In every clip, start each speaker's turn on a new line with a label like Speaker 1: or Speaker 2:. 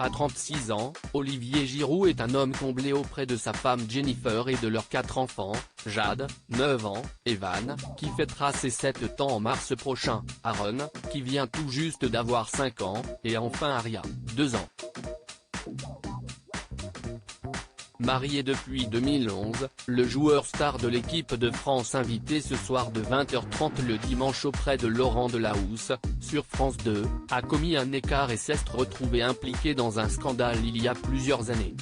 Speaker 1: À 36 ans, Olivier Giroud est un homme comblé auprès de sa femme Jennifer et de leurs 4 enfants, Jade, 9 ans, Evan, qui fêtera ses 7 ans en mars prochain, Aaron, qui vient tout juste d'avoir 5 ans, et enfin Aria, 2 ans. Marié depuis 2011, le joueur star de l'équipe de France invité ce soir de 20h30 le dimanche auprès de Laurent Delahousse, sur France 2, a commis un écart et s'est retrouvé impliqué dans un scandale il y a plusieurs années.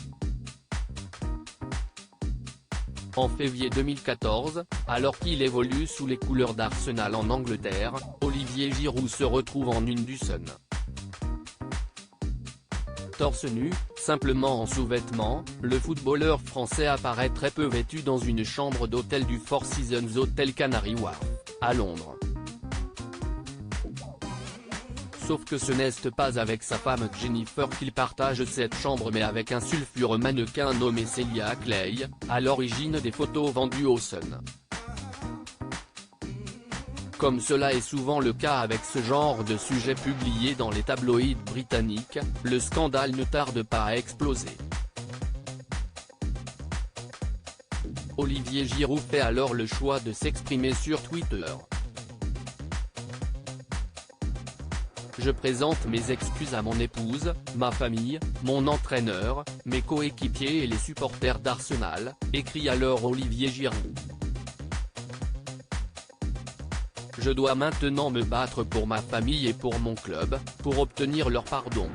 Speaker 1: En février 2014, alors qu'il évolue sous les couleurs d'Arsenal en Angleterre, Olivier Giroud se retrouve en une du Sun. Torse nu, simplement en sous-vêtements, le footballeur français apparaît très peu vêtu dans une chambre d'hôtel du Four Seasons Hotel Canary Wharf, à Londres. Sauf que ce n'est pas avec sa femme Jennifer qu'il partage cette chambre mais avec un sulfureux mannequin nommé Celia Clay, à l'origine des photos vendues au Sun. Comme cela est souvent le cas avec ce genre de sujet publié dans les tabloïds britanniques, le scandale ne tarde pas à exploser. Olivier Giroud fait alors le choix de s'exprimer sur Twitter. Je présente mes excuses à mon épouse, ma famille, mon entraîneur, mes coéquipiers et les supporters d'Arsenal, écrit alors Olivier Giroud. Je dois maintenant me battre pour ma famille et pour mon club, pour obtenir leur pardon.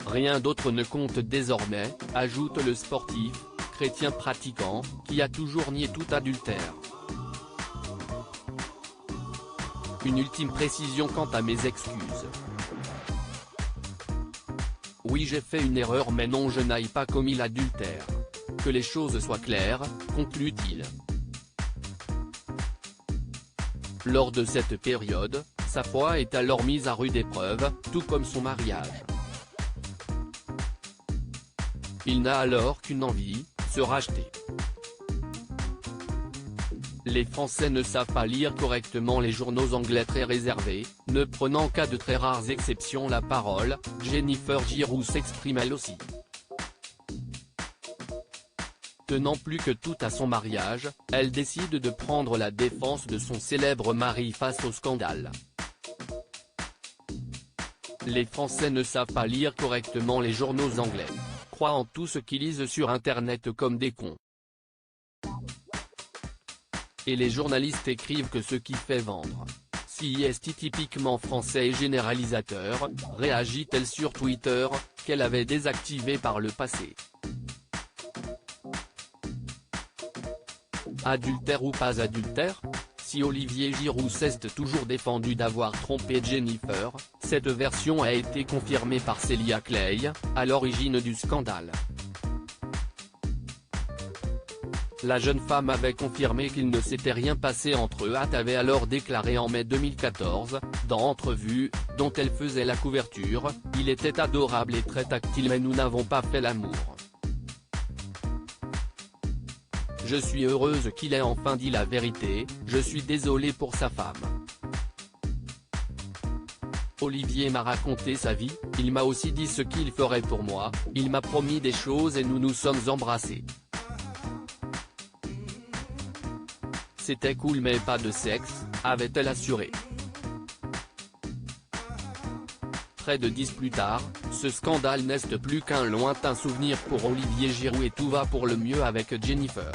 Speaker 1: Rien d'autre ne compte désormais, ajoute le sportif, chrétien pratiquant, qui a toujours nié tout adultère. Une ultime précision quant à mes excuses. Oui, j'ai fait une erreur mais non, je n'ai pas commis l'adultère. Que les choses soient claires, conclut-il. Lors de cette période, sa foi est alors mise à rude épreuve, tout comme son mariage. Il n'a alors qu'une envie, se racheter. Les Français ne savent pas lire correctement les journaux anglais très réservés, ne prenant qu'à de très rares exceptions la parole, Jennifer Giroud s'exprime elle aussi. Tenant plus que tout à son mariage, elle décide de prendre la défense de son célèbre mari face au scandale. Les Français ne savent pas lire correctement les journaux anglais. Croient en tout ce qu'ils lisent sur internet comme des cons. Et les journalistes écrivent que ce qui fait vendre. Si est typiquement français et généralisateur, réagit-elle sur Twitter, qu'elle avait désactivé par le passé. Adultère ou pas adultère? Si Olivier Giroud s'est toujours défendu d'avoir trompé Jennifer, cette version a été confirmée par Celia Clay, à l'origine du scandale. La jeune femme avait confirmé qu'il ne s'était rien passé entre eux, avait alors déclaré en mai 2014, dans Entrevue, dont elle faisait la couverture, « Il était adorable et très tactile mais nous n'avons pas fait l'amour. Je suis heureuse qu'il ait enfin dit la vérité, je suis désolée pour sa femme. Olivier m'a raconté sa vie, il m'a aussi dit ce qu'il ferait pour moi, il m'a promis des choses et nous nous sommes embrassés. C'était cool mais pas de sexe, avait-elle assuré. Près de 10 plus tard, ce scandale n'est plus qu'un lointain souvenir pour Olivier Giroud et tout va pour le mieux avec Jennifer.